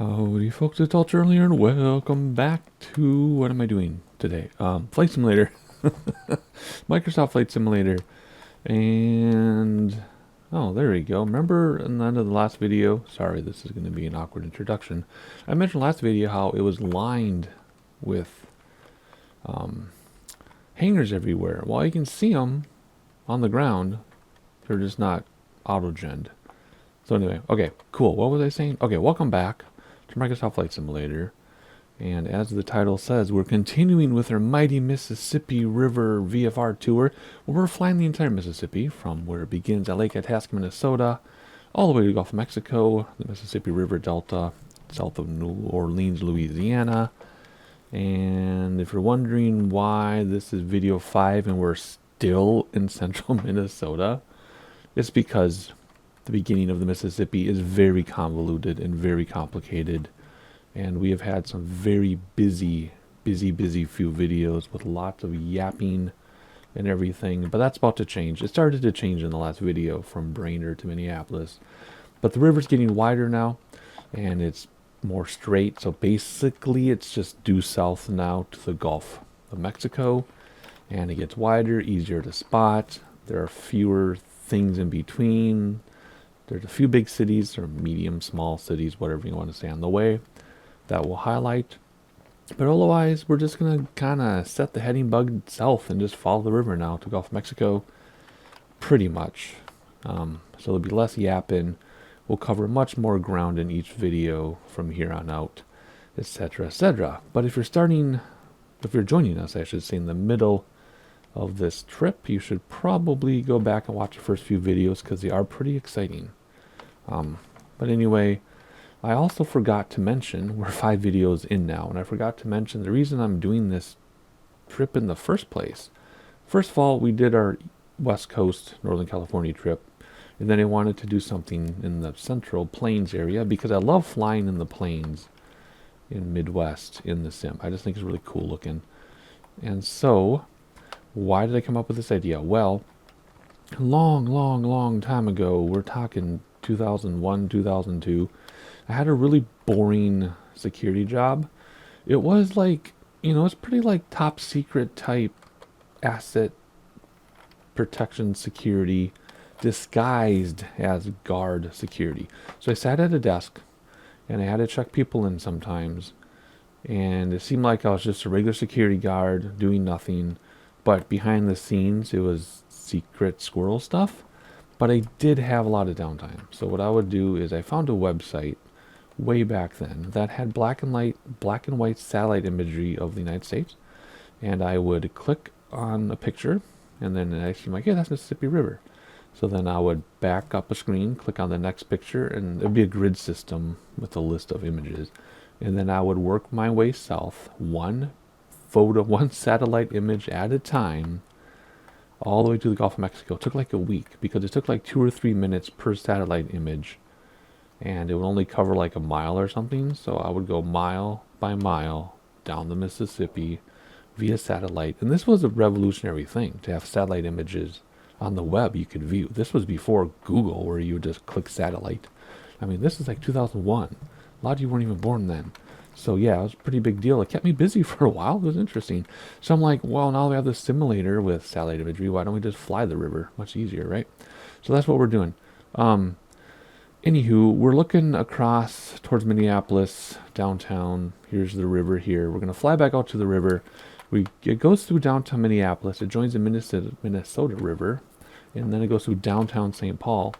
Howdy folks, it's Ultra earlier and welcome back to, what am I doing today? Flight Simulator. Microsoft Flight Simulator. And, oh, there we go. Remember in the end of the last video, sorry, this is going to be an awkward introduction. I mentioned last video how it was lined with hangars everywhere. Well, you can see them on the ground. They're just not auto-genned. So anyway, okay, cool. What was I saying? Okay, welcome back to Microsoft Flight Simulator. And as the title says, we're continuing with our mighty Mississippi River VFR tour. Where we're flying the entire Mississippi from where it begins at Lake Itasca, Minnesota, all the way to the Gulf of Mexico, the Mississippi River Delta, south of New Orleans, Louisiana. And if you're wondering why this is video 5 and we're still in central Minnesota, it's because the beginning of the Mississippi is very convoluted and very complicated. And we have had some very busy few videos with lots of yapping and everything. But that's about to change. It started to change in the last video from Brainerd to Minneapolis. But the river's getting wider now and it's more straight. So basically it's just due south now to the Gulf of Mexico. And it gets wider, easier to spot. There are fewer things in between. There's a few big cities or medium, small cities, whatever you want to say on the way that will highlight. But otherwise, we're just going to kind of set the heading bug south and just follow the river now to Gulf of Mexico. Pretty much. So there'll be less yapping. We'll cover much more ground in each video from here on out, etc., etc. But if you're joining us, I should say, in the middle of this trip, you should probably go back and watch the first few videos because they are pretty exciting. But anyway, I also forgot to mention, we're 5 videos in now, and I forgot to mention the reason I'm doing this trip in the first place. First of all, we did our West Coast, Northern California trip, and then I wanted to do something in the Central Plains area because I love flying in the plains in Midwest in the sim. I just think it's really cool looking. And so, why did I come up with this idea? Well, long time ago, we're talking 2001, 2002, I had a really boring security job. It was like, it's pretty like top secret type asset protection security disguised as guard security. So I sat at a desk and I had to check people in sometimes. And it seemed like I was just a regular security guard doing nothing. But behind the scenes, it was secret squirrel stuff. But I did have a lot of downtime. So what I would do is I found a website way back then that had black and white satellite imagery of the United States. And I would click on a picture and then it actually like, yeah, that's Mississippi River. So then I would back up a screen, click on the next picture, and there'd be a grid system with a list of images. And then I would work my way south, one satellite image at a time, all the way to the Gulf of Mexico. It took like a week because it took like 2 or 3 minutes per satellite image. And it would only cover like a mile or something. So I would go mile by mile down the Mississippi via satellite. And this was a revolutionary thing to have satellite images on the web you could view. This was before Google where you would just click satellite. I mean, this is like 2001. A lot of you weren't even born then. So yeah, it was a pretty big deal. It kept me busy for a while. It was interesting. So I'm like, well, now we have this simulator with satellite imagery. Why don't we just fly the river? Much easier, right? So that's what we're doing. Anywho, we're looking across towards Minneapolis, downtown. Here's the river here. We're going to fly back out to the river. It goes through downtown Minneapolis. It joins the Minnesota River. And then it goes through downtown St. Paul.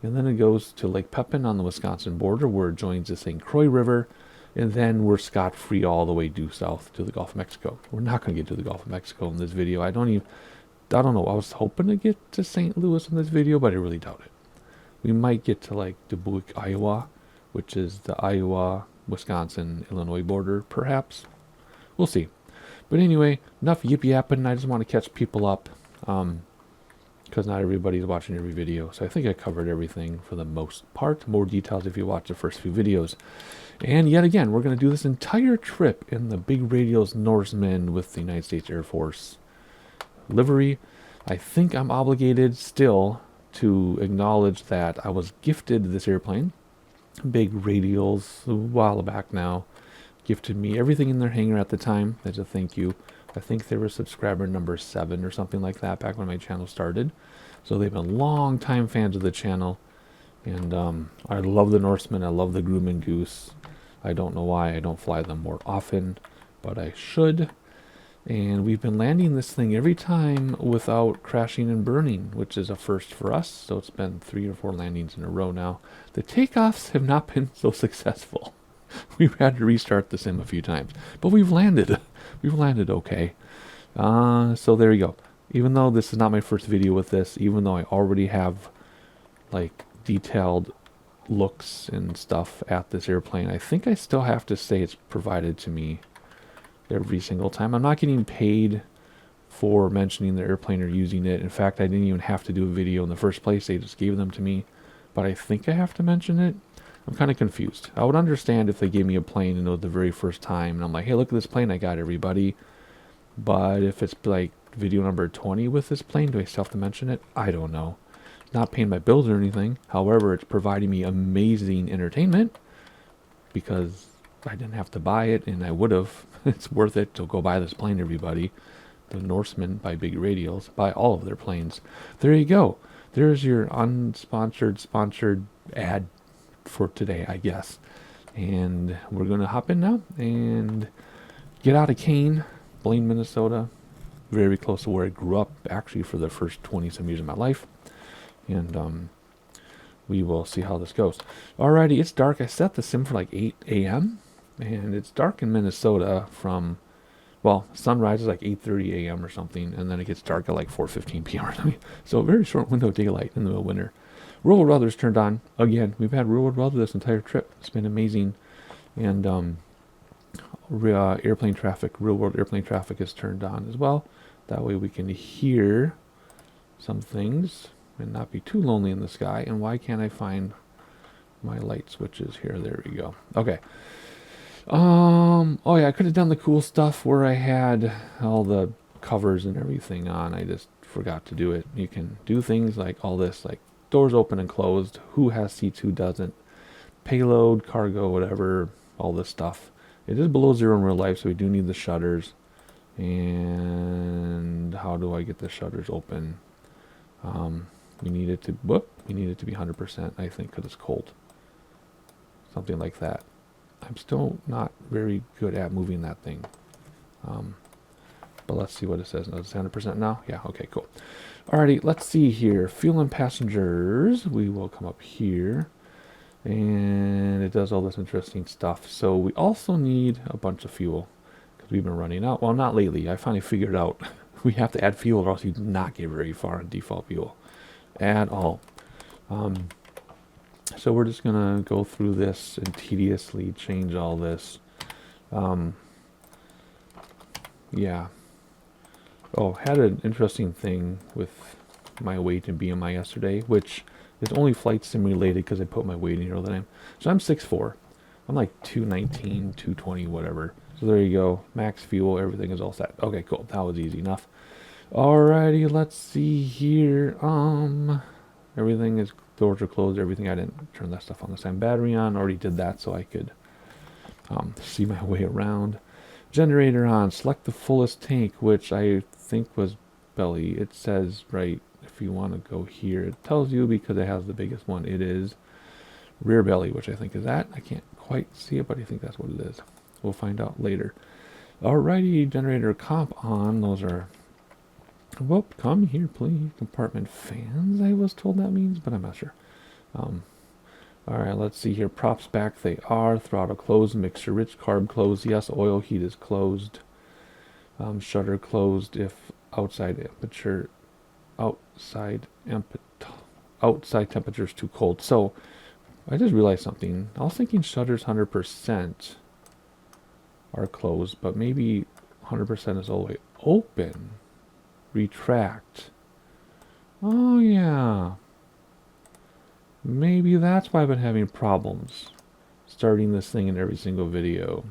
And then it goes to Lake Pepin on the Wisconsin border where it joins the St. Croix River. And then we're scot-free all the way due south to the Gulf of Mexico. We're not going to get to the Gulf of Mexico in this video. I don't know. I was hoping to get to St. Louis in this video, but I really doubt it. We might get to like Dubuque, Iowa, which is the Iowa, Wisconsin, Illinois border, perhaps. We'll see. But anyway, enough yip-yapping. I just want to catch people up because not everybody's watching every video. So I think I covered everything for the most part. More details if you watch the first few videos. And yet again, we're going to do this entire trip in the big Radials Norseman with the United States Air Force livery. I think I'm obligated still to acknowledge that I was gifted this airplane big Radials a while back now gifted me everything in their hangar at the time as a thank you. I think they were subscriber number 7 or something like that back when my channel started. So they've been long time fans of the channel. And I love the Norseman. I love the Grumman Goose. I don't know why I don't fly them more often, but I should. And we've been landing this thing every time without crashing and burning, which is a first for us. So it's been 3 or 4 landings in a row now. The takeoffs have not been so successful. We've had to restart the sim a few times, but we've landed. We've landed okay. So there you go. Even though this is not my first video with this, even though I already have like detailed looks and stuff at this airplane, I think I still have to say it's provided to me every single time. I'm not getting paid for mentioning the airplane or using it. In fact, I didn't even have to do a video in the first place. They just gave them to me, but I think I have to mention it. I'm kind of confused. I would understand if they gave me a plane and it was the very first time and I'm like, hey, look at this plane I got, everybody. But if it's like video number 20 with this plane, do I still have to mention it? I don't know. It's not paying my bills or anything. However, it's providing me amazing entertainment because I didn't have to buy it, and I would have. It's worth it to go buy this plane, everybody. The Norseman by Big Radials. Buy all of their planes. There you go. There's your unsponsored, sponsored ad for today, I guess. And we're going to hop in now and get out of KANE, Blaine, Minnesota. Very close to where I grew up, actually, for the first 20-some years of my life. And we will see how this goes. Alrighty, it's dark. I set the sim for like 8 a.m. And it's dark in Minnesota from, well, sunrise is like 8:30 a.m. or something, and then it gets dark at like 4:15 p.m. or something. So a very short window of daylight in the middle of winter. Real world weather's turned on. Again, we've had real world weather this entire trip. It's been amazing. And airplane traffic, real world airplane traffic is turned on as well. That way we can hear some things and not be too lonely in the sky. And why can't I find my light switches here? There we go. Okay. Oh yeah, I could have done the cool stuff where I had all the covers and everything on. I just forgot to do it. You can do things like all this, like doors open and closed, who has seats, who doesn't, payload, cargo, whatever, all this stuff. It is below zero in real life, so we do need the shutters. And how do I get the shutters open? We need it to we need it to be 100%, I think, because it's cold. Something like that. I'm still not very good at moving that thing. But let's see what it says. No, it's 100% now? Yeah, okay, cool. Alrighty, let's see here. Fuel and passengers. We will come up here. And it does all this interesting stuff. So we also need a bunch of fuel because we've been running out. Well, not lately. I finally figured out we have to add fuel or else you do not get very far in default fuel at all. So we're just going to go through this and tediously change all this. Yeah. Oh, had an interesting thing with my weight and BMI yesterday, which is only flight sim related because I put my weight in here all the time. So I'm 6'4". I'm like 219, 220, whatever. So there you go. Max fuel, everything is all set. Okay, cool. That was easy enough. Alrighty, let's see here. Everything is, doors are closed, everything. I didn't turn that stuff on the same battery on. Already did that so I could see my way around. Generator on. Select the fullest tank, which I think was belly. It says right, if you want to go here, it tells you because it has the biggest one. It is rear belly, which I think is that. I can't quite see it, but I think that's what it is. We'll find out later. Alrighty, generator comp on. Those are, whoop, come here please. Compartment fans, I was told that means, but I'm not sure. Alright, let's see here. Props back, they are. Throttle closed. Mixture rich. Carb closed. Yes, oil heat is closed. Shutter closed if outside temperature temperature is too cold. So I just realized something. I was thinking shutters 100% are closed, but maybe 100% is all the way open. Retract. Oh yeah. Maybe that's why I've been having problems starting this thing in every single video.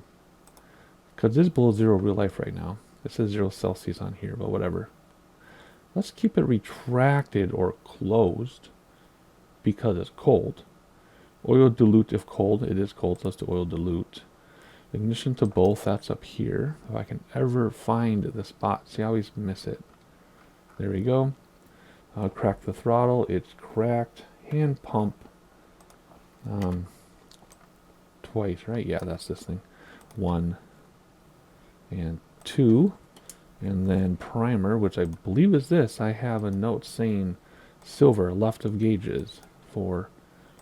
Because it's below zero real life right now. It says 0 Celsius on here, but whatever. Let's keep it retracted or closed because it's cold. Oil dilute if cold. It is cold, so let's do oil dilute. Ignition to both, that's up here. If I can ever find the spot. See, I always miss it. There we go. Crack the throttle. It's cracked. Hand pump. Twice, right? Yeah, that's this thing. 1 and 2. And then primer, which I believe is this. I have a note saying silver, left of gauges. 4,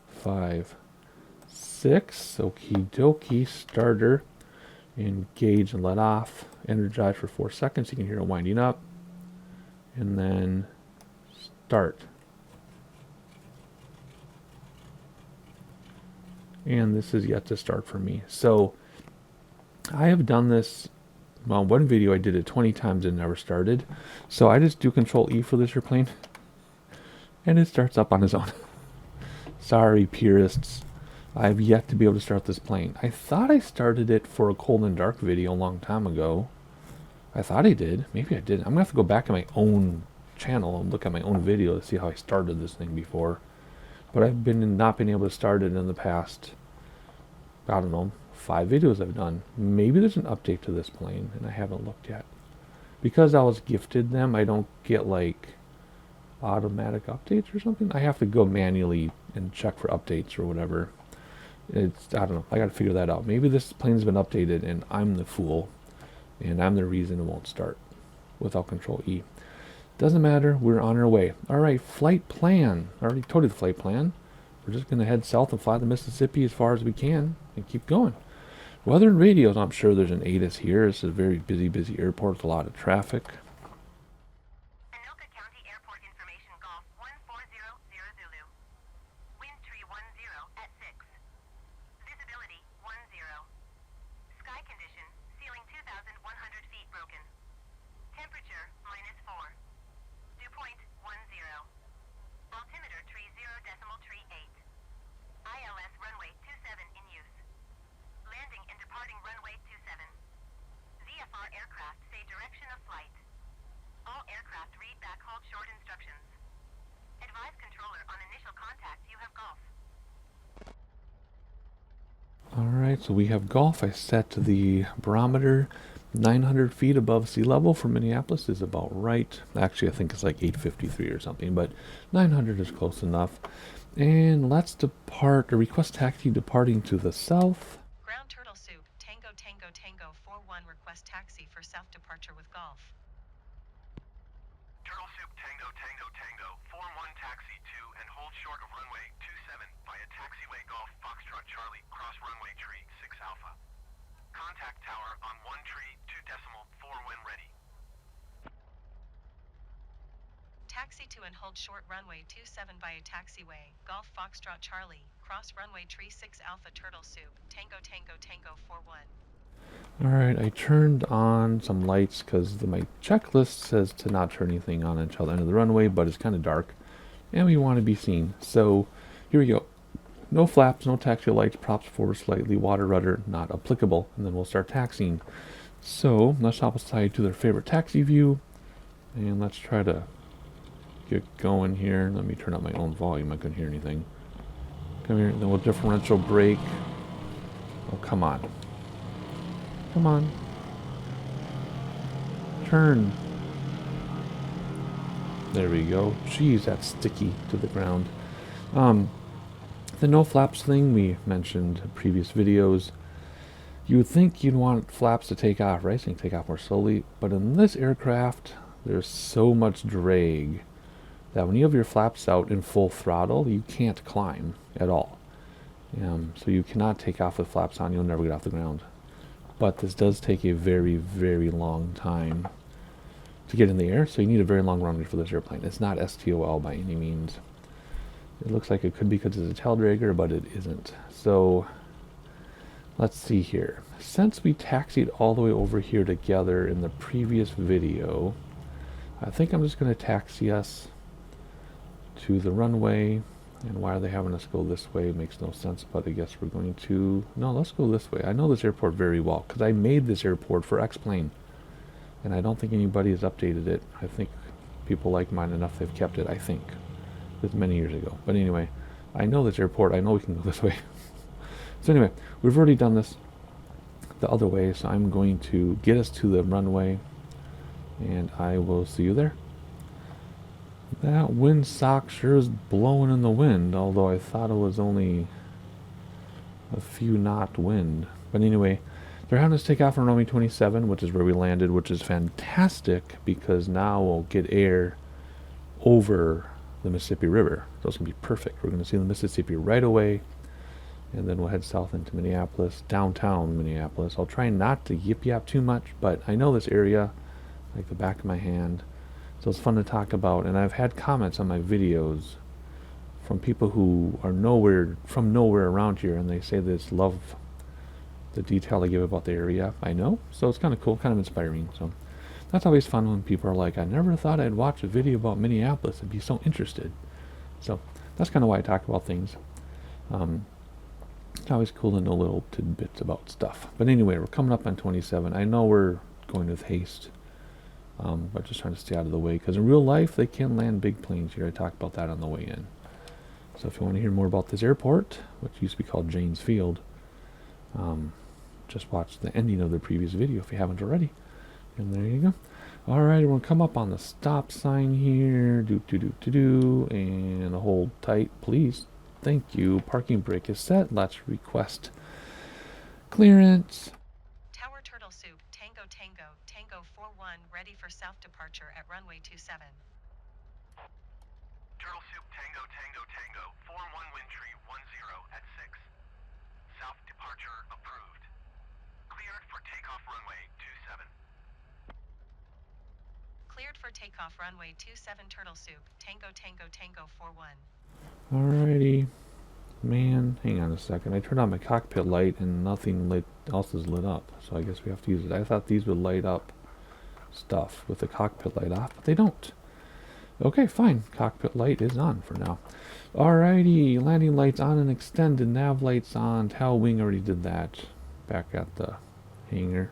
5, 6. Okie dokie. Starter. Engage and let off. Energize for 4 seconds. You can hear it winding up. And then start. And this is yet to start for me. So I have done this. Well, one video I did it 20 times and never started. So I just do Control E for this airplane. And it starts up on its own. Sorry, purists. I've yet to be able to start this plane. I thought I started it for a cold and dark video a long time ago. I thought I did. Maybe I didn't. I'm going to have to go back in my own channel and look at my own video to see how I started this thing before. But I've not been able to start it in the past, I don't know, 5 videos I've done. Maybe there's an update to this plane and I haven't looked yet. Because I was gifted them, I don't get like automatic updates or something. I have to go manually and check for updates or whatever. I don't know. I got to figure that out. Maybe this plane's been updated and I'm the fool. And I'm the reason it won't start without Control E. Doesn't matter. We're on our way. All right, flight plan. I already told you the flight plan. We're just going to head south and fly the Mississippi as far as we can and keep going. Weather and radios. I'm sure there's an ATIS here. This is a very busy airport with a lot of traffic. Anoka County Airport information, Golf 140 Zulu. Wind tree 10 at 6. Visibility 10. Sky condition, ceiling 2,100 feet broken. Temperature -4. Dew point 10. Altimeter tree 0.38. ILS runway 27 in use. Landing and departing runway 27. VFR aircraft say direction of flight. All aircraft read back hold short instructions. Advise controller on initial contact you have Golf. Alright, so we have Golf. I set the barometer 900 feet above sea level for Minneapolis is about right. Actually, I think it's like 853 or something, but 900 is close enough. And let's depart, or request taxi departing to the south. Ground Turtle Soup, Tango Tango Tango 41, request taxi for south departure with Golf. Turtle Soup Tango Tango Tango 41 taxi to and hold short of runway 27 via taxiway Golf Foxtrot Charlie cross runway tree 6 Alpha. Contact tower on 1 tree 2.4 when ready. Taxi to and hold short runway 27 via taxiway Golf Foxtrot Charlie cross runway tree 6 Alpha Turtle Soup Tango Tango Tango 41. Alright, I turned on some lights because my checklist says to not turn anything on until the end of the runway, but it's kind of dark and we want to be seen. So here we go. No flaps, no taxi lights, props forward slightly, water rudder not applicable, and then we'll start taxiing. So let's hop aside to their favorite taxi view and let's try to get going here. Let me turn up my own volume. I couldn't hear anything. Come here, then we'll differential brake. Oh, come on. Come on. Turn. There we go. Jeez, that's sticky to the ground. The no flaps thing we mentioned in previous videos. You would think you'd want flaps to take off, right? So you can take off more slowly. But in this aircraft, there's so much drag that when you have your flaps out in full throttle, you can't climb at all. So you cannot take off with flaps on. You'll never get off the ground. But this does take a very long time to get in the air, so you need a very long runway for this airplane. It's not STOL by any means. It looks like it could be because it's a tail dragger, but it isn't. So let's see here. Since we taxied all the way over here together in the previous video, I think I'm just going to taxi us to the runway. And why are they having us go this way? It makes no sense, but I guess we're going to... No, let's go this way. I know this airport very well, because I made this airport for X-Plane. And I don't think anybody has updated it. I think people like mine enough they've kept it, I think. It was many years ago. But anyway, I know this airport. I know we can go this way. So anyway, we've already done this the other way, so I'm going to get us to the runway, and I will see you there. That windsock sure is blowing in the wind, although I thought it was only a few knot wind. But anyway, they're having us take off on runway 27, which is where we landed, which is fantastic because now we'll get air over the Mississippi River. So it's going to be perfect. We're going to see the Mississippi right away, and then we'll head south into Minneapolis, downtown Minneapolis. I'll try not to yip-yap too much, but I know this area like the back of my hand. So it's fun to talk about, and I've had comments on my videos from people who are from nowhere around here, and they say they just love the detail I give about the area. I know, so it's kind of cool, kind of inspiring. So that's always fun when people are like, I never thought I'd watch a video about Minneapolis and be so interested. So that's kind of why I talk about things. It's always cool to know little tidbits about stuff. But anyway, we're coming up on 27. I know we're going with haste. But just trying to stay out of the way, because in real life they can land big planes here. I talked about that on the way in. So if you want to hear more about this airport, which used to be called Janes Field, just watch the ending of the previous video if you haven't already. And there you go. Alright, we're going to come up on the stop sign here. And hold tight, please. Thank you. Parking brake is set. Let's request clearance. Tower Turtle Soup, Tango Tango, Tango 41, ready for south departure at runway 27. Turtle Soup Tango Tango Tango 41 wind tree 10 at 6. South departure approved. Cleared for takeoff runway 27. Cleared for takeoff runway 27 Turtle Soup, Tango Tango Tango 41. Alrighty. Man, hang on a second. I turned on my cockpit light and nothing else is lit up. So I guess we have to use it. I thought these would light up stuff with the cockpit light off, but they don't. Okay, fine. Cockpit light is on for now. Alrighty. Landing lights on and extended. Nav lights on. Tail wing already did that. Back at the hangar.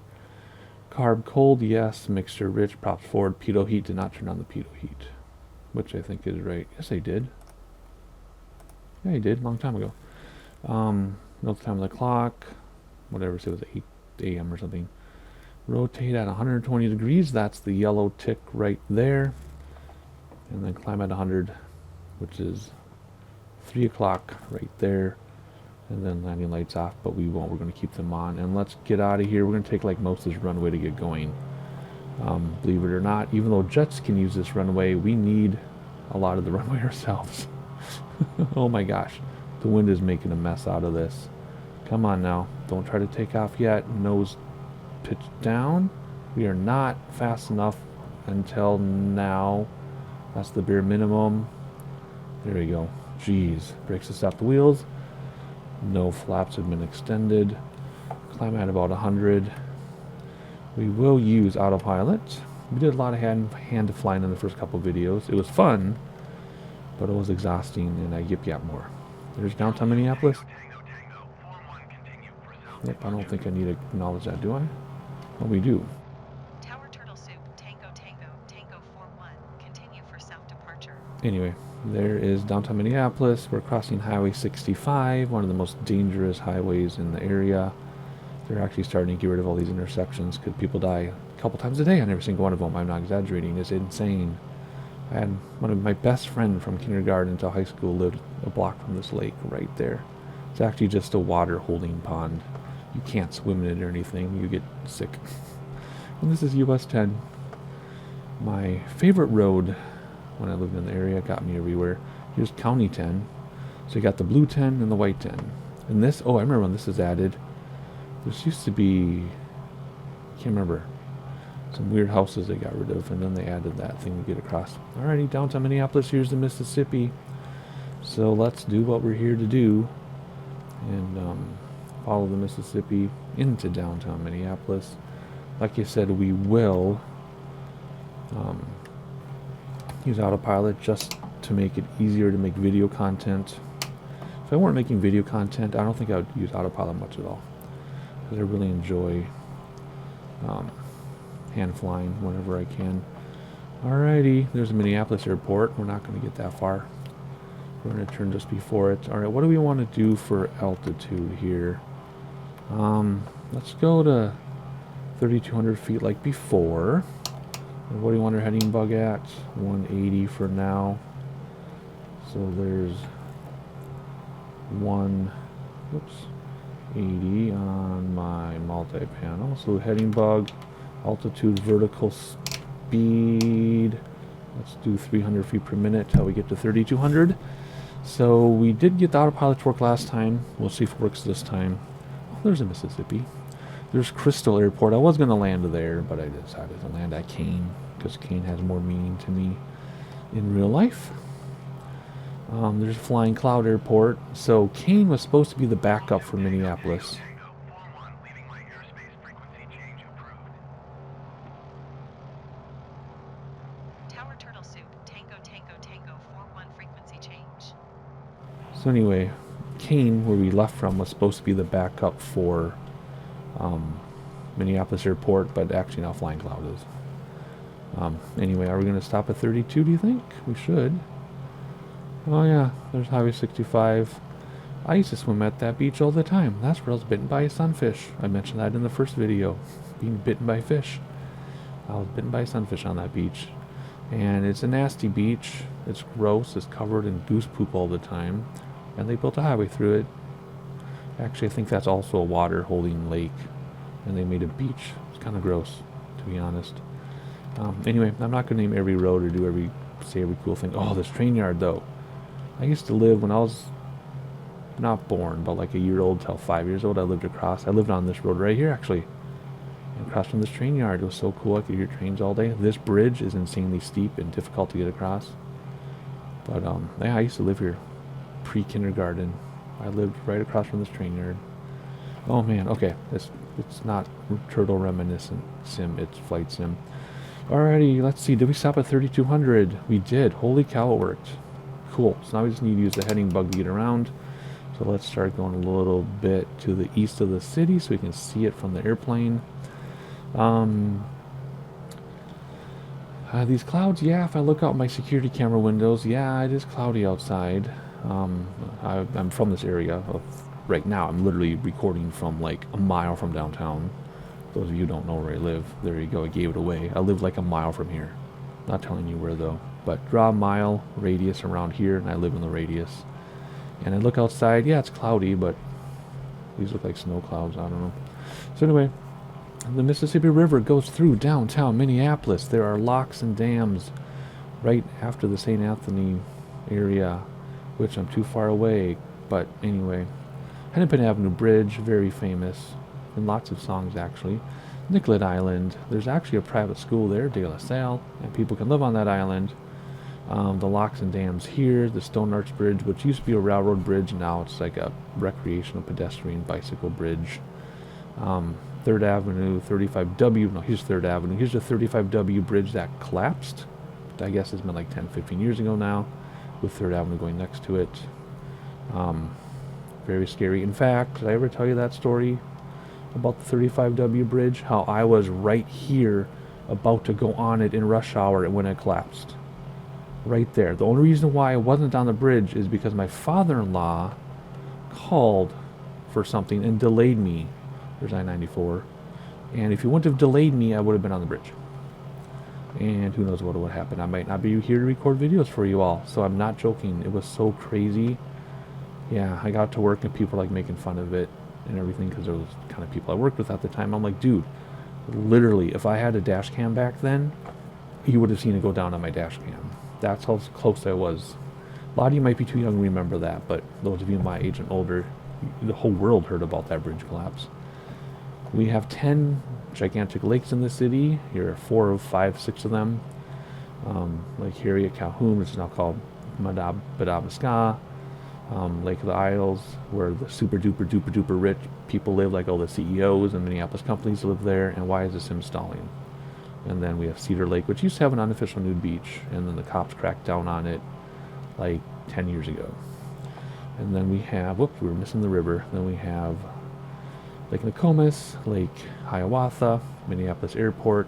Carb cold, yes. Mixture rich. Props forward. Pitot heat. Did not turn on the pitot heat. Which I think is right. Yes, I did. Yeah, he did, long time ago. Note the time of the clock, whatever, say it was 8 a.m. or something. Rotate at 120 degrees, that's the yellow tick right there. And then climb at 100, which is 3 o'clock right there. And then landing lights off, but we won't, we're going to keep them on. And let's get out of here. We're going to take like most of this runway to get going. Believe it or not, even though jets can use this runway, we need a lot of the runway ourselves. Oh my gosh, the wind is making a mess out of this. Come on now, don't try to take off yet. Nose pitched down. We are not fast enough until now. That's the bare minimum. There we go. Jeez, brakes to stop the wheels. No flaps have been extended. Climb at about 100. We will use autopilot. We did a lot of hand flying in the first couple videos. It was fun, but it was exhausting, and I yip-yap more. There's downtown Minneapolis. Yep, I don't think I need to acknowledge that, do I? Well, we do. Tower Turtle Soup, Tango Tango, Tango 41, continue for south departure. Anyway, there is downtown Minneapolis. We're crossing Highway 65, one of the most dangerous highways in the area. They're actually starting to get rid of all these intersections because people die a couple times a day on every single one of them. I'm not exaggerating. It's insane. I had one of my best friends from kindergarten to high school lived a block from this lake right there. It's actually just a water holding pond. You can't swim in it or anything. You get sick. And this is US 10. My favorite road when I lived in the area, got me everywhere. Here's County 10. So you got the blue 10 and the white 10. And this, oh, I remember when this is added. This used to be, I can't remember, some weird houses they got rid of, and then they added that thing to get across. Alrighty, downtown Minneapolis, here's the Mississippi. So let's do what we're here to do, and follow the Mississippi into downtown Minneapolis. Like I said, we will use autopilot just to make it easier to make video content. If I weren't making video content, I don't think I would use autopilot much at all, because I really enjoy hand flying whenever I can. Alrighty, there's a Minneapolis airport. We're not going to get that far. We're going to turn just before it. All right, what do we want to do for altitude here? Let's go to 3,200 feet like before. And what do you want our heading bug at? 180 for now. So there's 80 on my multi-panel. So heading bug, altitude, vertical speed. Let's do 300 feet per minute till we get to 3,200. So we did get the autopilot to work last time. We'll see if it works this time. Oh, there's a Mississippi. There's Crystal Airport. I was going to land there, but I decided to land at KANE because KANE has more meaning to me in real life. There's Flying Cloud Airport. So KANE was supposed to be the backup for Minneapolis. Tower Turtle Soup, Tango Tango Tango 41 frequency change. So anyway, KANE, where we left from, was supposed to be the backup for Minneapolis Airport, but actually now Flying Cloud is. Anyway, are we going to stop at 32, do you think? We should. Oh yeah, there's Highway 65. I used to swim at that beach all the time. That's where I was bitten by a sunfish. I mentioned that in the first video. Being bitten by fish. I was bitten by a sunfish on that beach. And it's a nasty beach. It's gross. It's covered in goose poop all the time. And they built a highway through it. Actually, I think that's also a water holding lake. And they made a beach. It's kind of gross, to be honest. Anyway, I'm not going to name every road or say every cool thing. Oh, this train yard, though. I used to live when I was not born, but like a year old till 5 years old. I lived across. I lived on this road right here, actually. And across from this train yard. It was so cool. I could hear trains all day. This bridge is insanely steep and difficult to get across. But yeah, I used to live here pre-kindergarten. I lived right across from this train yard. Oh man, okay. It's not turtle reminiscent sim, it's flight sim. Alrighty, let's see. Did we stop at 3,200? We did. Holy cow, it worked. Cool. So now we just need to use the heading bug to get around. So let's start going a little bit to the east of the city so we can see it from the airplane. These clouds, yeah, if I look out my security camera windows, yeah, it is cloudy outside. I'm from this area. Right now, I'm literally recording from like a mile from downtown. Those of you who don't know where I live, there you go, I gave it away. I live like a mile from here. Not telling you where though. But draw a mile radius around here, and I live in the radius. And I look outside, yeah, it's cloudy, but these look like snow clouds, I don't know. So anyway, the Mississippi River goes through downtown Minneapolis. There are locks and dams right after the St. Anthony area, which I'm too far away. But anyway, Hennepin Avenue Bridge, very famous, in lots of songs actually. Nicollet Island, there's actually a private school there, De La Salle, and people can live on that island. The locks and dams here, the Stone Arch Bridge, which used to be a railroad bridge, now it's like a recreational pedestrian bicycle bridge. 3rd Avenue, 35W, no, here's 3rd Avenue. Here's the 35W bridge that collapsed. I guess it's been like 10, 15 years ago now, with 3rd Avenue going next to it. Very scary. In fact, did I ever tell you that story about the 35W bridge? How I was right here about to go on it in rush hour when it collapsed. Right there. The only reason why I wasn't on the bridge is because my father-in-law called for something and delayed me. There's I-94. And if he wouldn't have delayed me, I would have been on the bridge. And who knows what would happen. I might not be here to record videos for you all. So I'm not joking. It was so crazy. Yeah, I got to work and people were like making fun of it and everything because there was kind of people I worked with at the time. I'm like, dude, literally, if I had a dash cam back then, you would have seen it go down on my dash cam. That's how close I was. A lot of you might be too young to remember that, but those of you my age and older, the whole world heard about that bridge collapse. We have 10 gigantic lakes in the city. Here are 4 of 5, 6 of them. Lake Harriet, Calhoun, which is now called Madabasca. Lake of the Isles, where the super duper duper duper rich people live, like all the CEOs and Minneapolis companies live there. And why is this installing? And then we have Cedar Lake, which used to have an unofficial nude beach, and then the cops cracked down on it like 10 years ago. And then we have, whoops, we were missing the river. Then we have Lake Nokomis, Lake Hiawatha, Minneapolis Airport,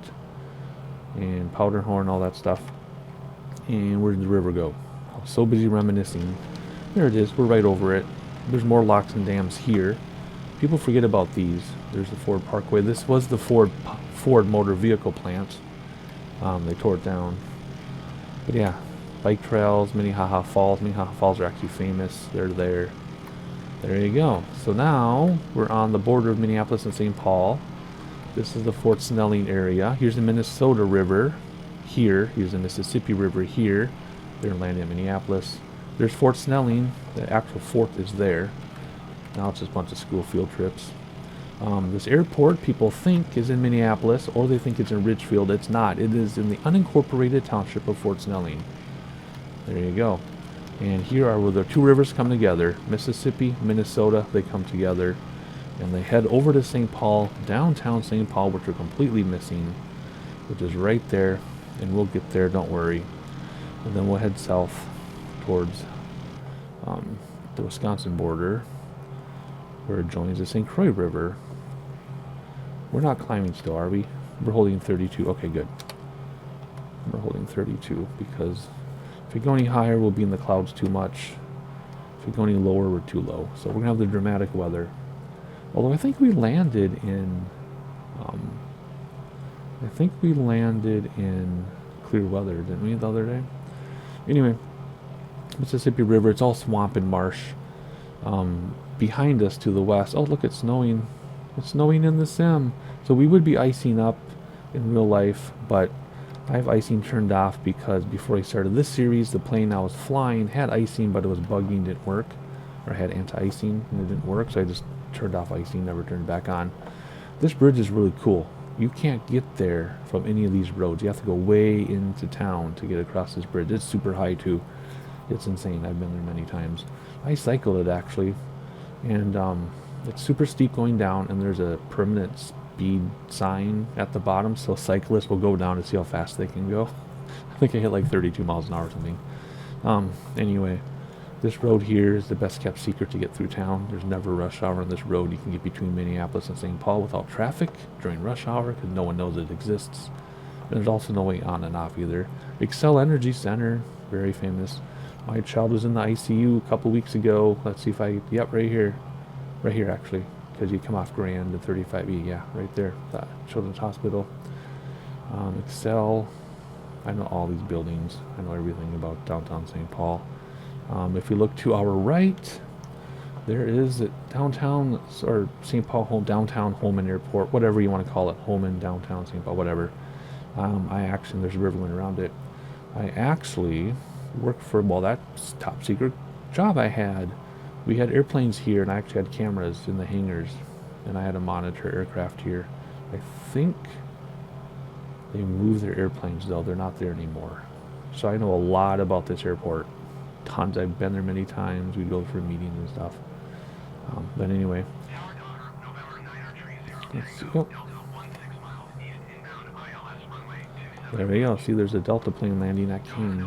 and Powderhorn, all that stuff. And where did the river go? I was so busy reminiscing There it is. We're right over it. There's more locks and dams here. People forget about these. There's the Ford Parkway. This was the Ford Motor Vehicle plant. They tore it down. But yeah, bike trails, Minnehaha Falls. Minnehaha Falls are actually famous. They're there. There you go. So now we're on the border of Minneapolis and St. Paul. This is the Fort Snelling area. Here's the Minnesota River here. Here's the Mississippi River here. They're landing at Minneapolis. There's Fort Snelling. The actual fort is there. Now it's just a bunch of school field trips. This airport people think is in Minneapolis, or they think it's in Ridgefield. It's not. It is in the unincorporated township of Fort Snelling. There you go. And here are where the two rivers come together. Mississippi, Minnesota, they come together. And they head over to St. Paul, downtown St. Paul, which we're completely missing, which is right there. And we'll get there, don't worry. And then we'll head south towards the Wisconsin border, where it joins the St. Croix River. We're not climbing still, are we? We're holding 32. Okay, good. We're holding 32 because if we go any higher, we'll be in the clouds too much. If we go any lower, we're too low. So we're going to have the dramatic weather. Although I think we landed in... clear weather, didn't we, the other day? Anyway, Mississippi River, it's all swamp and marsh. Behind us to the west, oh look, it's snowing. It's snowing in the sim. So we would be icing up in real life, but I have icing turned off because before I started this series, the plane I was flying had icing, but it was bugging, didn't work. Or I had anti-icing and it didn't work, so I just turned off icing, never turned it back on. This bridge is really cool. You can't get there from any of these roads. You have to go way into town to get across this bridge. It's super high too. It's insane. I've been there many times. I cycled it actually. And it's super steep going down, and there's a permanent speed sign at the bottom, so cyclists will go down to see how fast they can go. I think I hit like 32 miles an hour or something. Anyway, this road here is the best kept secret to get through town. There's never rush hour on this road. You can get between Minneapolis and St. Paul without traffic during rush hour because no one knows it exists. And there's also no way on and off either. Excel Energy Center, very famous. My child was in the ICU a couple weeks ago. Let's see if yep, right here. Right here, actually, because you come off Grand and 35E. Yeah, right there. The Children's Hospital. Excel. I know all these buildings. I know everything about downtown St. Paul. If we look to our right, there is the downtown, or St. Paul downtown Holman Airport, whatever you want to call it. Holman, downtown St. Paul, whatever. There's a river going around it. I actually worked for, well, that's top secret job I had. We had airplanes here, and I actually had cameras in the hangars, and I had to monitor aircraft here. I think they moved their airplanes, though. They're not there anymore. So I know a lot about this airport. Tons. I've been there many times. We go for meetings and stuff. But anyway. Let's see. Oh. There we go. See, there's a Delta plane landing at KANE.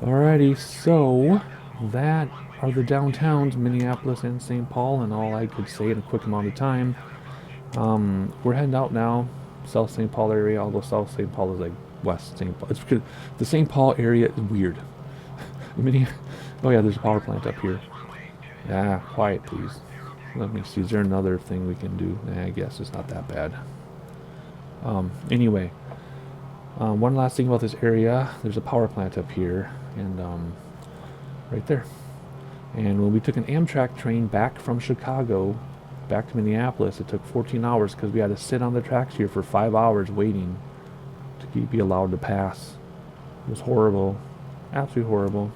Alrighty, so that are the downtowns, Minneapolis and St. Paul, and all I could say in a quick amount of time. We're heading out now, South St. Paul area, although South St. Paul is like West St. Paul. It's because the St. Paul area is weird. Oh yeah, there's a power plant up here. Yeah, quiet please. Let me see, is there another thing we can do? I guess it's not that bad. Anyway, one last thing about this area, there's a power plant up here, and right there. And when we took an Amtrak train back from Chicago back to Minneapolis, it took 14 hours because we had to sit on the tracks here for 5 hours waiting to be allowed to pass. It was horrible, absolutely horrible.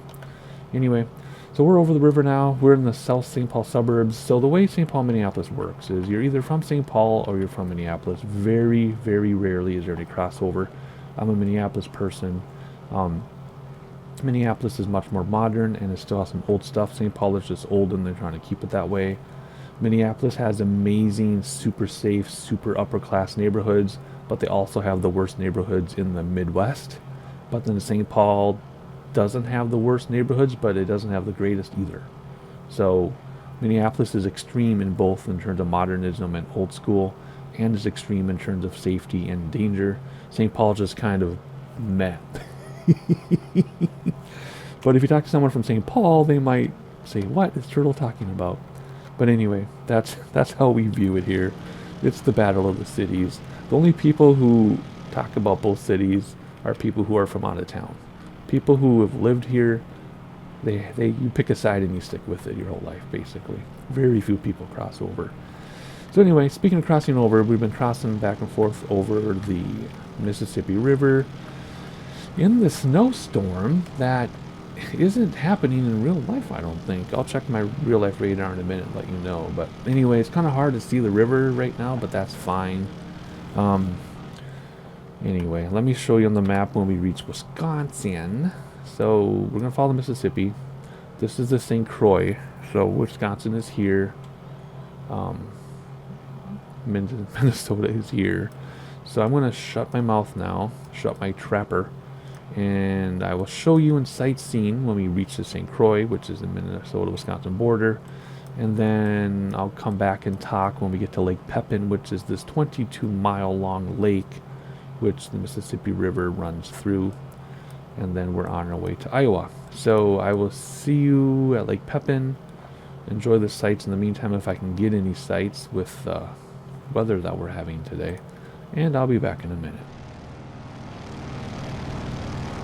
Anyway, so we're over the river now. We're in the South St. Paul suburbs. So the way St. Paul, Minneapolis works is you're either from St. Paul or you're from Minneapolis. Very, very rarely is there any crossover. I'm a Minneapolis person. Minneapolis is much more modern and it still has some old stuff. St. Paul is just old and they're trying to keep it that way. Minneapolis has amazing, super safe, super upper class neighborhoods, but they also have the worst neighborhoods in the Midwest. But then St. Paul doesn't have the worst neighborhoods, but it doesn't have the greatest either. So Minneapolis is extreme in both in terms of modernism and old school, and is extreme in terms of safety and danger. St. Paul just kind of meh. But if you talk to someone from St. Paul, they might say, "What is Turtle talking about?" But anyway, that's how we view it here. It's the battle of the cities. The only people who talk about both cities are people who are from out of town. People who have lived here, you pick a side and you stick with it your whole life, basically. Very few people cross over. So anyway, speaking of crossing over, we've been crossing back and forth over the Mississippi River in the snowstorm that isn't happening in real life, I don't think. I'll check my real life radar in a minute and let you know. But anyway, it's kind of hard to see the river right now, but that's fine. Anyway, let me show you on the map when we reach Wisconsin. So we're going to follow the Mississippi. This is the St. Croix. So Wisconsin is here. Minnesota is here. So I'm going to shut my mouth now. Shut my trapper. And I will show you in sightseeing when we reach the St. Croix, which is the Minnesota-Wisconsin border. And then I'll come back and talk when we get to Lake Pepin, which is this 22-mile-long lake which the Mississippi River runs through. And then we're on our way to Iowa. So I will see you at Lake Pepin. Enjoy the sights in the meantime if I can get any sights with the weather that we're having today. And I'll be back in a minute.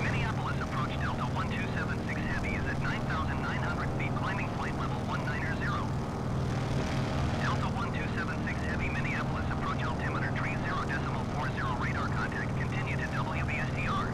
Minneapolis approach Delta 1276 Heavy is at 9,900 feet, climbing flight level 190. Delta 1276 Heavy, Minneapolis approach altimeter 30.40 radar contact. Continue to WVSTR.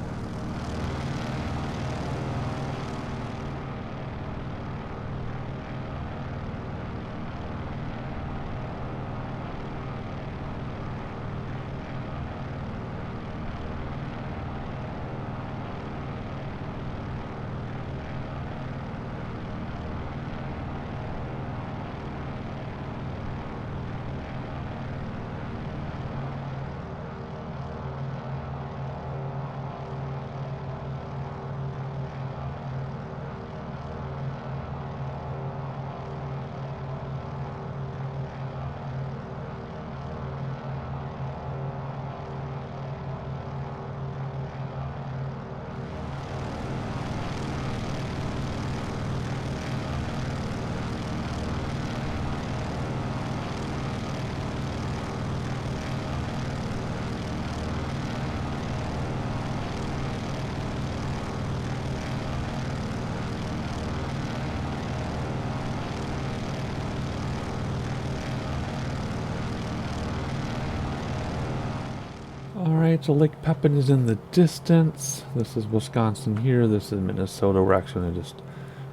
Alright, so Lake Pepin is in the distance. This is Wisconsin here. This is Minnesota. We're actually going to just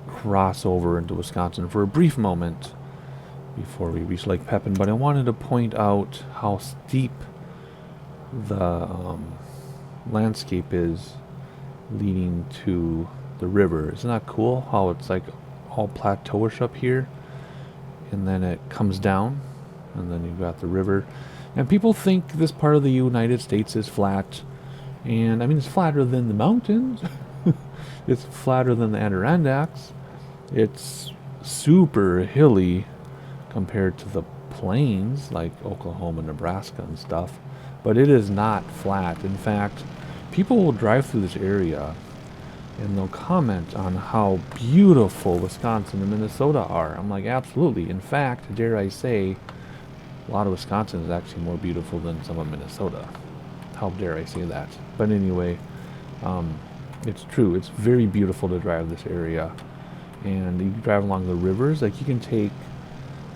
cross over into Wisconsin for a brief moment before we reach Lake Pepin. But I wanted to point out how steep the landscape is leading to the river. Isn't that cool? How it's like all plateauish up here, and then it comes down, and then you've got the river. And people think this part of the United States is flat. And I mean, it's flatter than the mountains. It's flatter than the Adirondacks. It's super hilly compared to the plains like Oklahoma, Nebraska and stuff. But it is not flat. In fact, people will drive through this area and they'll comment on how beautiful Wisconsin and Minnesota are. I'm like, absolutely. In fact, dare I say, a lot of Wisconsin is actually more beautiful than some of Minnesota. How dare I say that? But anyway, it's true. It's very beautiful to drive this area. And you drive along the rivers. Like, you can take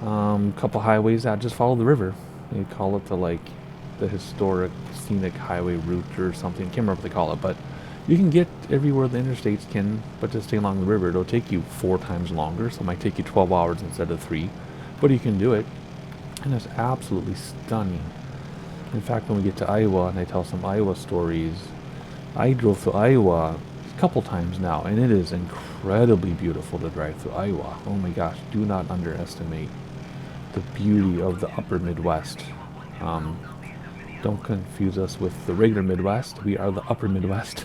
a couple highways that just follow the river. They call it the historic scenic highway route or something. Can't remember what they call it, but you can get everywhere the interstates can, but to stay along the river, it'll take you 4 times longer. So it might take you 12 hours instead of 3, but you can do it. And it's absolutely stunning. In fact, when we get to Iowa and I tell some Iowa stories, I drove through Iowa a couple times now, and it is incredibly beautiful to drive through Iowa. Oh my gosh, do not underestimate the beauty of the upper Midwest. Don't confuse us with the regular Midwest. We are the upper Midwest.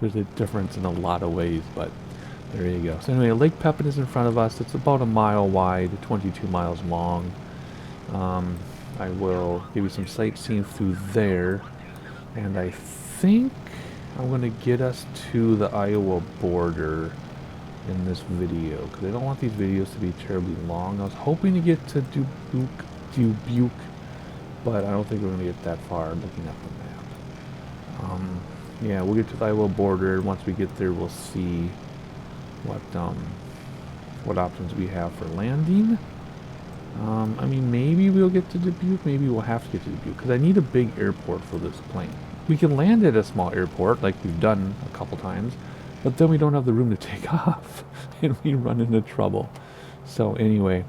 There's a difference in a lot of ways, but there you go. So anyway, Lake Pepin is in front of us. It's about a mile wide, 22 miles long. I will give you some sightseeing through there. And I think I'm going to get us to the Iowa border in this video, because I don't want these videos to be terribly long. I was hoping to get to Dubuque, but I don't think we're going to get that far looking at the map. Yeah, we'll get to the Iowa border. Once we get there, we'll see what options we have for landing. I mean, maybe we'll get to Dubuque, maybe we'll have to get to Dubuque, because I need a big airport for this plane. We can land at a small airport, like we've done a couple times, but then we don't have the room to take off, and we run into trouble. So anyway,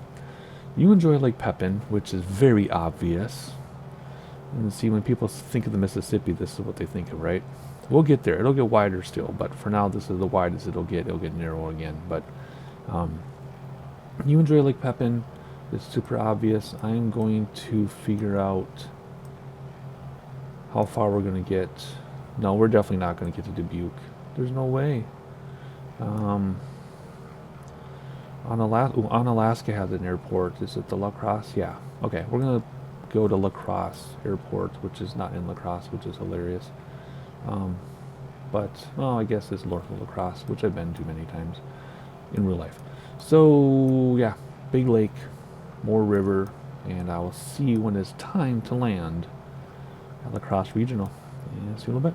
you enjoy Lake Pepin, which is very obvious. And see, when people think of the Mississippi, this is what they think of, right? We'll get there. It'll get wider still, but for now, this is the widest it'll get. It'll get narrow again, but you enjoy Lake Pepin. It's super obvious. I'm going to figure out how far we're going to get. No, we're definitely not going to get to Dubuque. There's no way. Alaska has an airport. Is it the La Crosse? Yeah. Okay, we're going to go to La Crosse Airport, which is not in La Crosse, which is hilarious. But, well, I guess it's north of La Crosse, which I've been to many times in real life. So, yeah, big lake, more river, and I will see you when it's time to land at La Crosse Regional. And see you in a little bit.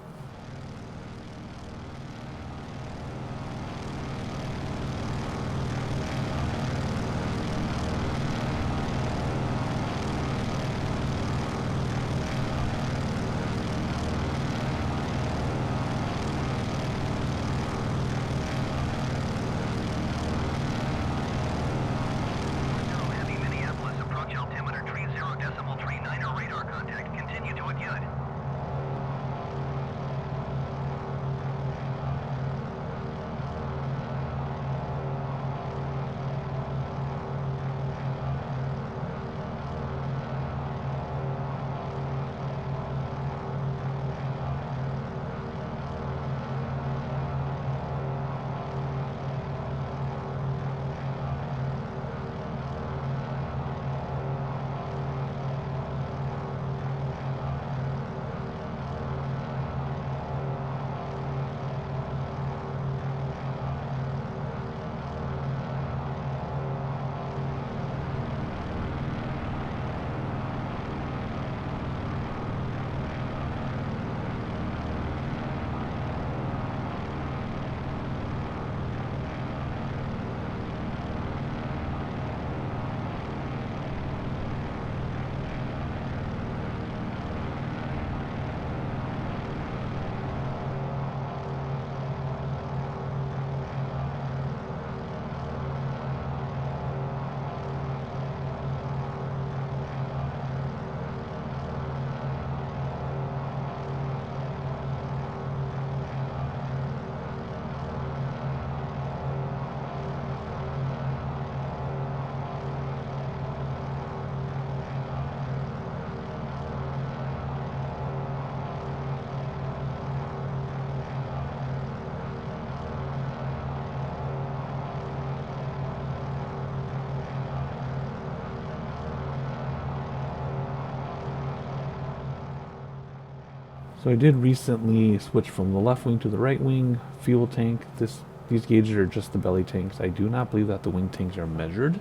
So I did recently switch from the left wing to the right wing fuel tank. These gauges are just the belly tanks. I do not believe that the wing tanks are measured,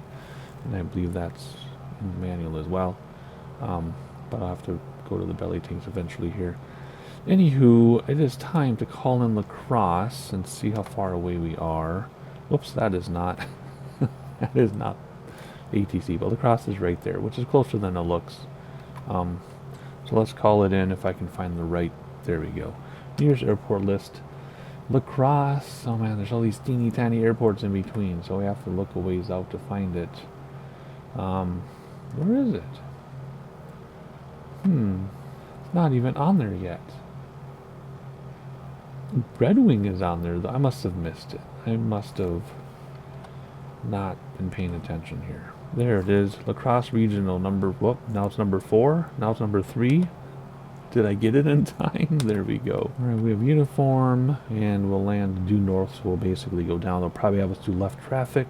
and I believe that's in the manual as well. But I'll have to go to the belly tanks eventually here. Anywho, it is time to call in La Crosse and see how far away we are. Whoops, that is not that is not ATC, but La Crosse is right there, which is closer than it looks. So let's call it in if I can find the right. There we go. Nearest airport list. La Crosse. Oh man, there's all these teeny tiny airports in between, so we have to look a ways out to find it. Where is it? It's not even on there yet. Red Wing is on there, though. I must have missed it. I must have not been paying attention here. There it is. La Crosse Regional number, whoop, now it's number 4. Now it's number 3. Did I get it in time? There we go. Alright, we have uniform, and we'll land due north, so we'll basically go down. They'll probably have us do left traffic.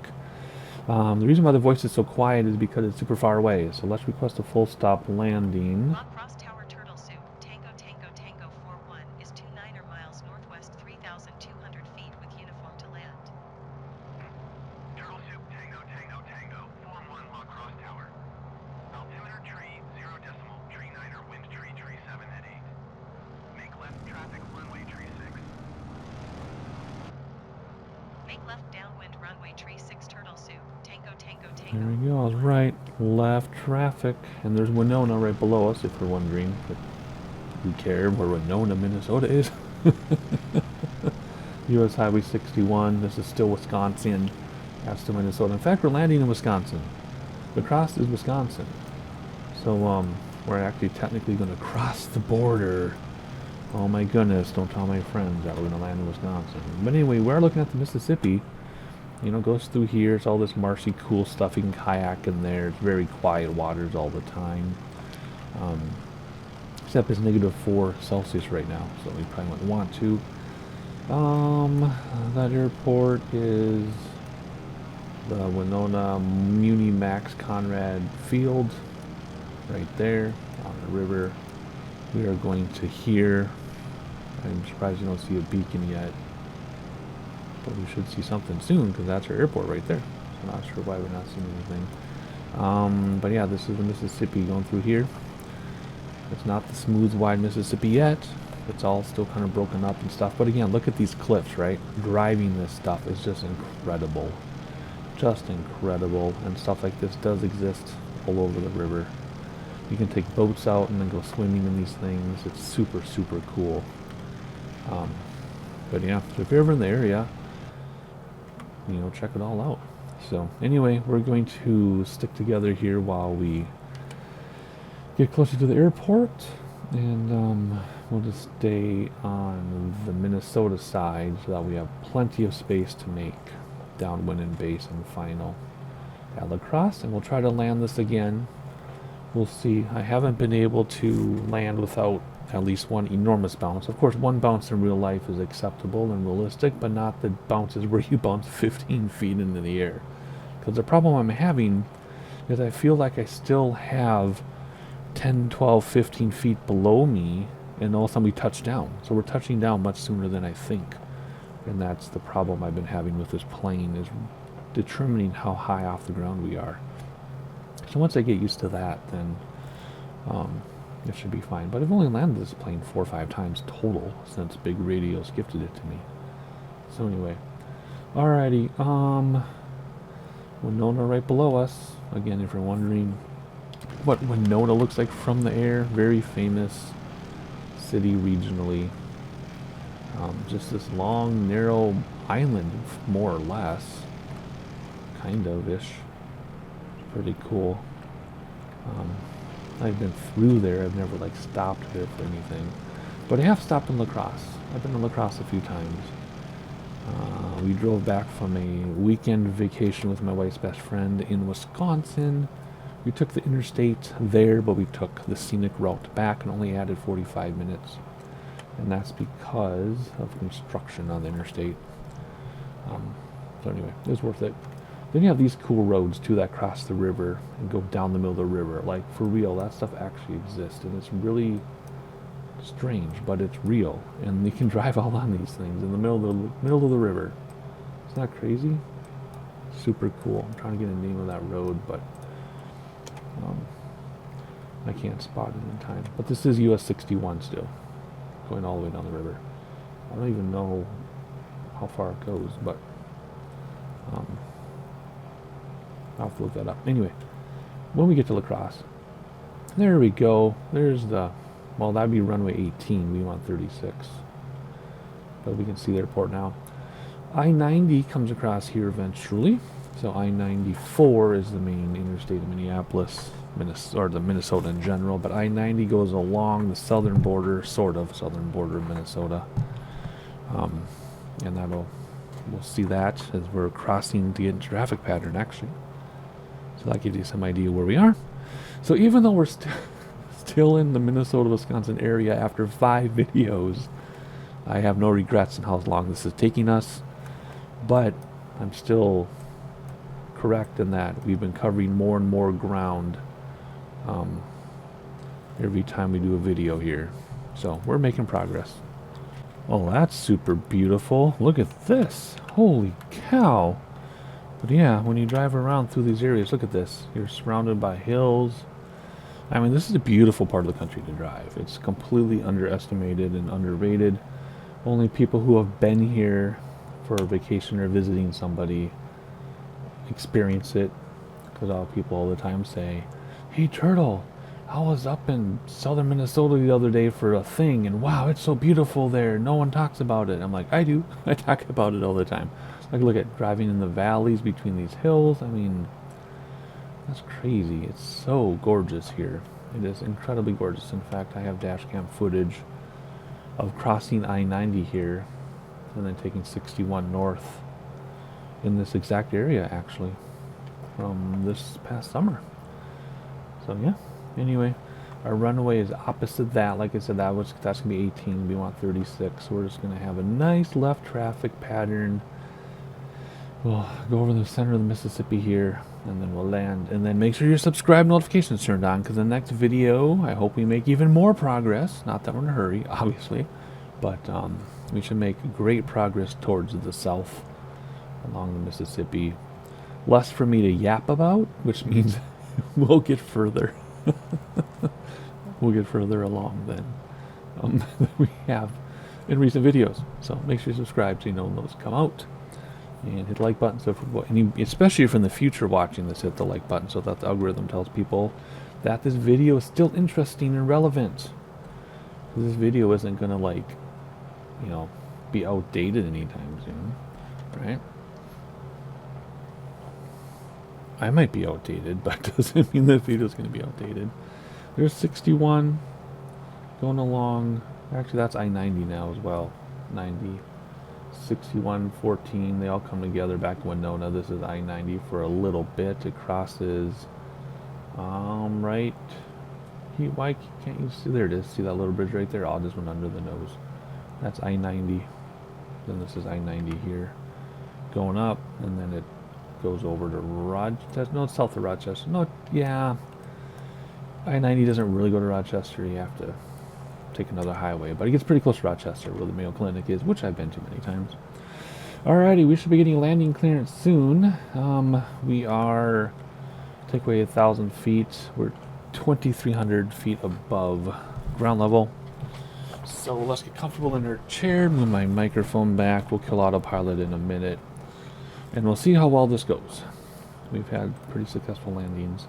The reason why the voice is so quiet is because it's super far away, so let's request a full stop landing. Cross Tower Turtle Soup, Tango Tango Tango 41 is 29 miles northwest left downwind runway tree 6 turtle soup, tango tango There tango. we go. I was right. Left traffic. And there's Winona right below us, if you're wondering. But who cares where Winona, Minnesota is? US Highway 61. This is still Wisconsin. That's still Minnesota. In fact, we're landing in Wisconsin. The Crosse is Wisconsin. So, we're actually technically going to cross the border. Oh my goodness, don't tell my friends that we're going to land in Wisconsin. But anyway, we're looking at the Mississippi. You know, goes through here. It's all this marshy, cool stuff. You can kayak in there. It's very quiet waters all the time. Except it's -4 right now, so we probably wouldn't want to. That airport is the Winona Muni Max Conrad Field, right there on the river. We are going to here. I'm surprised you don't see a beacon yet, but we should see something soon because that's our airport right there. So I'm not sure why we're not seeing anything. But yeah, this is the Mississippi going through here. It's not the smooth, wide Mississippi yet. It's all still kind of broken up and stuff. But again, look at these cliffs, right? Driving this stuff is just incredible. Just incredible. And stuff like this does exist all over the river. You can take boats out and then go swimming in these things. It's super, super cool. But yeah, so if you're ever in the area, you know, check it all out. So anyway, we're going to stick together here while we get closer to the airport, and we'll just stay on the Minnesota side so that we have plenty of space to make downwind and base and final at La Crosse, and we'll try to land this again. We'll see. I haven't been able to land without at least one enormous bounce. Of course, one bounce in real life is acceptable and realistic, but not the bounces where you bounce 15 feet into the air. Because the problem I'm having is I feel like I still have 10, 12, 15 feet below me, and all of a sudden we touch down. So we're touching down much sooner than I think. And that's the problem I've been having with this plane, is determining how high off the ground we are. So once I get used to that, then it should be fine. But I've only landed this plane 4 or 5 times total since Big Radials gifted it to me. So anyway, alrighty, Winona right below us. Again, if you're wondering what Winona looks like from the air, very famous city regionally. Just this long, narrow island, more or less, kind of-ish. Pretty cool. I've been through there. I've never like stopped there for anything, but I have stopped in La Crosse. I've been to La Crosse a few times. We drove back from a weekend vacation with my wife's best friend in Wisconsin. We took the interstate there, but we took the scenic route back and only added 45 minutes, and that's because of construction on the interstate. So anyway, it was worth it. Then you have these cool roads too that cross the river and go down the middle of the river. Like, for real, that stuff actually exists, and it's really strange, but it's real. And you can drive all on these things in the middle of the river. Isn't that crazy? Super cool. I'm trying to get a name of that road, but I can't spot it in time. But this is US 61 still, going all the way down the river. I don't even know how far it goes, but I'll have to look that up. Anyway, when we get to La Crosse, there we go. There's the, well, that'd be runway 18. We want 36. But we can see the airport now. I-90 comes across here eventually. So I-94 is the main interstate of Minneapolis, or the Minnesota in general. But I-90 goes along the southern border, sort of southern border of Minnesota. And we'll see that as we're crossing to get into traffic pattern, actually. So that gives you some idea where we are. So even though we're still in the Minnesota-Wisconsin area after 5 videos, I have no regrets in how long this is taking us. But I'm still correct in that we've been covering more and more ground every time we do a video here. So we're making progress. Oh, that's super beautiful. Look at this. Holy cow. But yeah, when you drive around through these areas, look at this. You're surrounded by hills. I mean, this is a beautiful part of the country to drive. It's completely underestimated and underrated. Only people who have been here for a vacation or visiting somebody, experience it. Because all people all the time say, "Hey Turtle, I was up in southern Minnesota the other day for a thing, and wow, it's so beautiful there. No one talks about it." I'm like, I do. I talk about it all the time. Like, look at driving in the valleys between these hills. I mean, that's crazy. It's so gorgeous here. It is incredibly gorgeous. In fact, I have dash cam footage of crossing I-90 here and then taking 61 north in this exact area, actually, from this past summer. So yeah, anyway, our runway is opposite that. Like I said, that's gonna be 18. We want 36. So we're just gonna have a nice left traffic pattern. We'll go over the center of the Mississippi here, and then we'll land. And then make sure your subscribe notifications turned on, because the next video, I hope we make even more progress. Not that we're in a hurry, obviously, but we should make great progress towards the south along the Mississippi. Less for me to yap about, which means we'll get further. We'll get further along than we have in recent videos. So make sure you subscribe so you know when those come out. And hit the like button, so especially if in the future watching this, hit the like button so that the algorithm tells people that this video is still interesting and relevant. This video isn't gonna, like, you know, be outdated anytime soon, right? I might be outdated, but doesn't mean this video is gonna be outdated. There's 61 going along. Actually, that's I-90 now as well. 90. 61, 14, they all come together back in Winona. This is I-90 for a little bit. It crosses, right, why can't you see? There it is. See that little bridge right there? I'll just went under the nose. That's I-90. Then this is I-90 here. Going up, and then it goes over to Rochester. No, it's south of Rochester. No, yeah. I-90 doesn't really go to Rochester. You have to take another highway, but it gets pretty close to Rochester, where the Mayo Clinic is, which I've been to many times. Alrighty, we should be getting landing clearance soon. We are takeaway 1,000 feet. We're 2,300 feet above ground level. So let's get comfortable in our chair. Move my microphone back. We'll kill autopilot in a minute, and we'll see how well this goes. We've had pretty successful landings.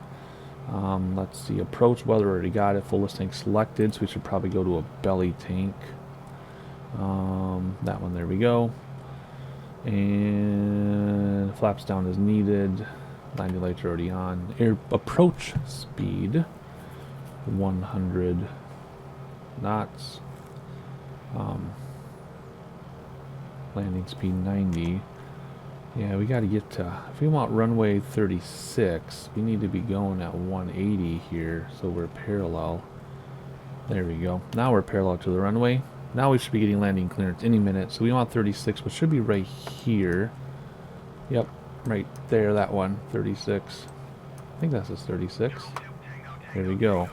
Let's see, approach weather, already got it, fullest tank selected, so we should probably go to a belly tank. That one, there we go. And flaps down as needed. Landing lights are already on. Air approach speed 100 knots. Landing speed 90. Yeah, we got to get to, if we want runway 36, we need to be going at 180 here, so we're parallel. There we go. Now we're parallel to the runway. Now we should be getting landing clearance any minute. So we want 36, which should be right here. Yep, right there, that one, 36. I think that's 36. There we go.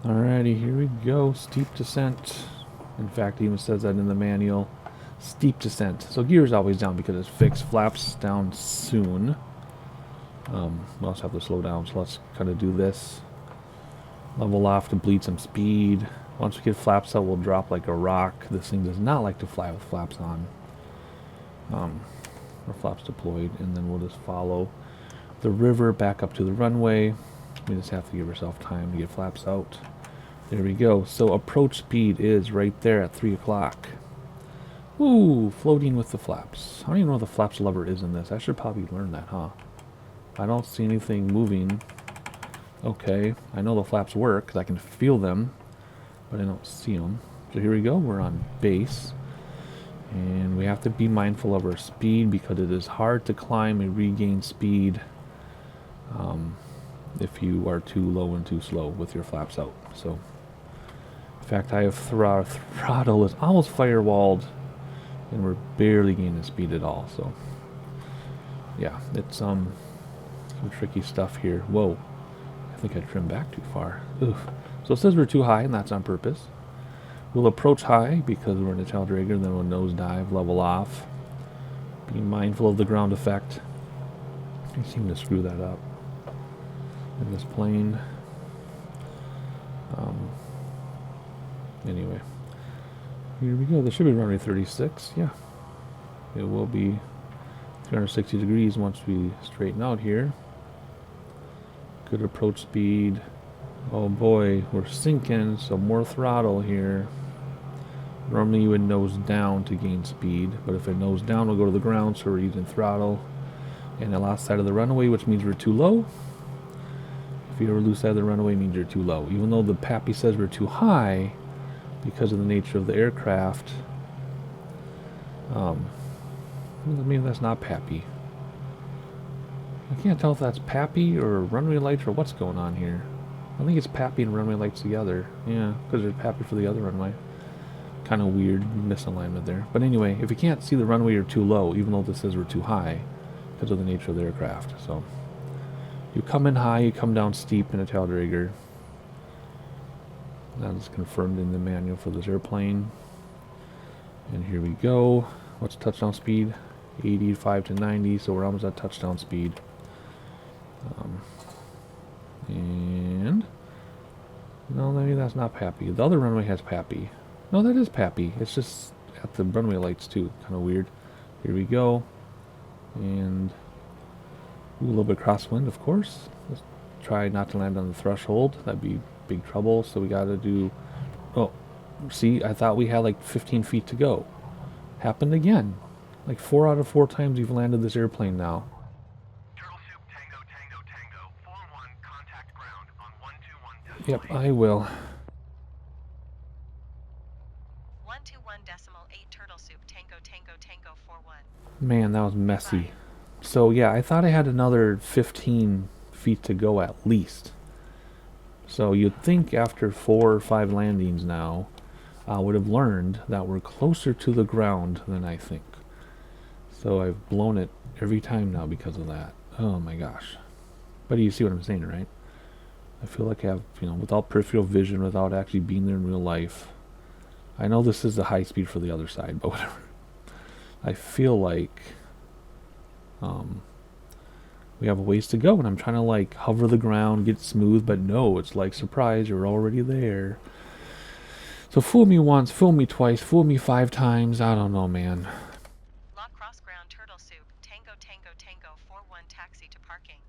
Alrighty, here we go. Steep descent. In fact, it even says that in the manual. Steep descent. So gear is always down because it's fixed. Flaps down soon. We also have to slow down, so let's kind of do this. Level off to bleed some speed. Once we get flaps out, we'll drop like a rock. This thing does not like to fly with flaps on. Or flaps deployed, and then we'll just follow the river back up to the runway. We just have to give ourselves time to get flaps out. There we go. So approach speed is right there at 3 o'clock. Ooh, floating with the flaps. I don't even know what the flaps lever is in this. I should probably learn that, huh? I don't see anything moving. Okay, I know the flaps work because I can feel them, but I don't see them. So here we go. We're on base. And we have to be mindful of our speed because it is hard to climb and regain speed if you are too low and too slow with your flaps out. So, in fact, I have throttle is almost firewalled, and we're barely gaining speed at all. So, yeah, it's some tricky stuff here. Whoa, I think I trimmed back too far. Oof. So it says we're too high, and that's on purpose. We'll approach high because we're in a tail dragger, then we'll nosedive, level off. Be mindful of the ground effect. I seem to screw that up in this plane. Anyway, here we go. This should be runway 36. Yeah, it will be 360 degrees once we straighten out here. Good approach speed. Oh boy, we're sinking, so more throttle here. Normally you would nose down to gain speed, but if it nose down, we'll go to the ground, so we're using throttle. And the last side of the runway, which means we're too low. If you ever lose sight of the runway, it means you're too low. Even though the PAPI says we're too high, because of the nature of the aircraft. Maybe that's not PAPI. I can't tell if that's PAPI or runway lights or what's going on here. I think it's PAPI and runway lights together. Yeah, because there's PAPI for the other runway. Kind of weird misalignment there. But anyway, if you can't see the runway, you're too low, even though this says we're too high, because of the nature of the aircraft. So you come in high, you come down steep in a tail dragger. That is confirmed in the manual for this airplane. And here we go. What's touchdown speed? 85 to 90, so we're almost at touchdown speed. And no, maybe that's not PAPI. The other runway has PAPI. No, that is PAPI. It's just at the runway lights too. Kind of weird. Here we go. And ooh, a little bit crosswind, of course. Let's try not to land on the threshold. That'd be big trouble. So we got to do. Oh, see, I thought we had like 15 feet to go. Happened again. Like 4 out of 4 times we've landed this airplane now. Turtle Soup Tango Tango Tango 41 contact ground on 121. Yep, I will. 121.8 Turtle Soup Tango Tango Tango 41. Man, that was messy. So yeah, I thought I had another 15 feet to go at least. So you'd think after 4 or 5 landings now, I would have learned that we're closer to the ground than I think. So I've blown it every time now because of that. Oh my gosh. But you see what I'm saying, right? I feel like I have, without peripheral vision, without actually being there in real life. I know this is the high speed for the other side, but whatever. I feel like we have a ways to go, and I'm trying to like hover the ground, get smooth, but no, it's like, surprise, you're already there. So fool me once, fool me twice, fool me 5 times, I don't know, man. Lock cross ground Turtle Soup Tango Tango Tango 41 taxi to parking.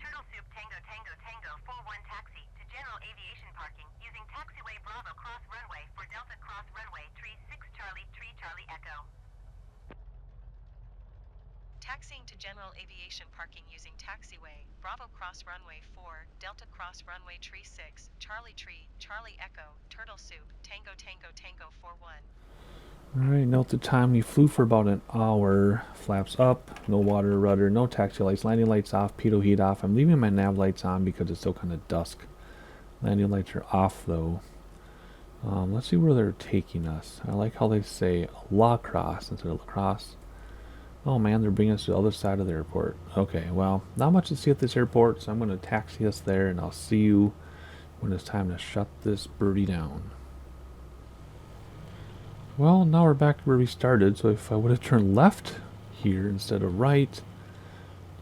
Turtle Soup Tango Tango Tango 41 taxi to general aviation parking using taxiway Bravo Cross runway for Delta Cross runway Tree 6 Charlie Echo. Taxiing to general aviation parking using taxiway Bravo Cross runway 4 Delta Cross runway Tree 6 Charlie Echo Turtle Soup Tango Tango Tango 41. Alright, note the time. We flew for about an hour. Flaps up, no water rudder, no taxi lights, landing lights off, pitot heat off. I'm leaving my nav lights on because it's still kind of dusk. Landing lights are off though. Let's see where they're taking us. I like how they say La Crosse instead of La Crosse. Oh man, they're bringing us to the other side of the airport. Okay, well, not much to see at this airport, so I'm going to taxi us there, and I'll see you when it's time to shut this birdie down. Well, now we're back where we started, so if I would have turned left here instead of right,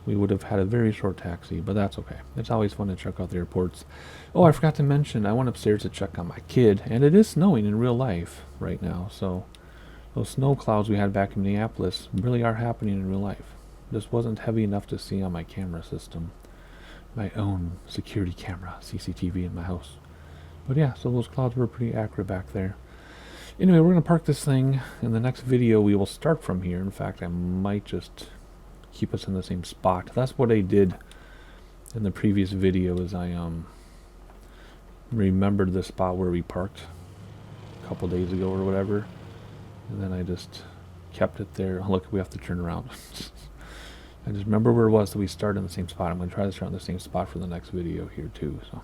we would have had a very short taxi, but that's okay. It's always fun to check out the airports. Oh, I forgot to mention, I went upstairs to check on my kid, and it is snowing in real life right now, so those snow clouds we had back in Minneapolis really are happening in real life. This wasn't heavy enough to see on my camera system. My own security camera, CCTV in my house. But yeah, so those clouds were pretty accurate back there. Anyway, we're going to park this thing. In the next video, we will start from here. In fact, I might just keep us in the same spot. That's what I did in the previous video, is I remembered the spot where we parked a couple days ago or whatever. And then I just kept it there. Oh, look, we have to turn around. I just remember where it was that we started in the same spot. I'm going to try to start in the same spot for the next video here too. So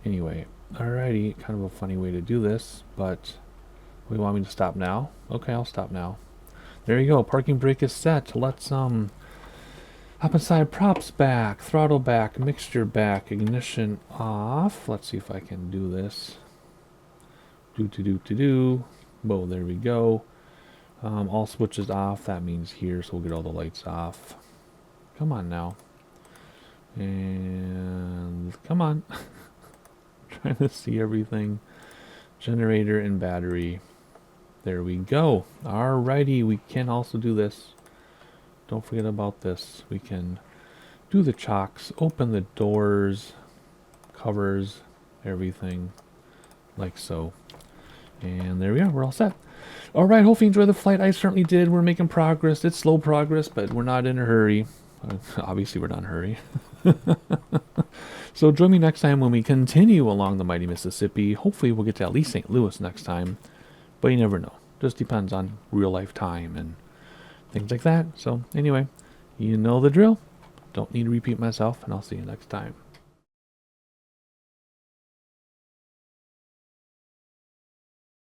anyway, alrighty, kind of a funny way to do this, but we want me to stop now? Okay, I'll stop now. There you go, parking brake is set. Let's hop inside, props back, throttle back, mixture back, ignition off. Let's see if I can do this. Do. Whoa, there we go. All switches off. That means here, so we'll get all the lights off. Come on now. And come on. Trying to see everything. Generator and battery. There we go. Alrighty, we can also do this. Don't forget about this. We can do the chocks, open the doors, covers, everything like so. And there we are. We're all set. Alright, hopefully you enjoyed the flight. I certainly did. We're making progress. It's slow progress, but we're not in a hurry. Obviously, we're not in a hurry. So join me next time when we continue along the mighty Mississippi. Hopefully we'll get to at least St. Louis next time. But you never know. Just depends on real life time and things like that. So anyway, you know the drill. Don't need to repeat myself, and I'll see you next time.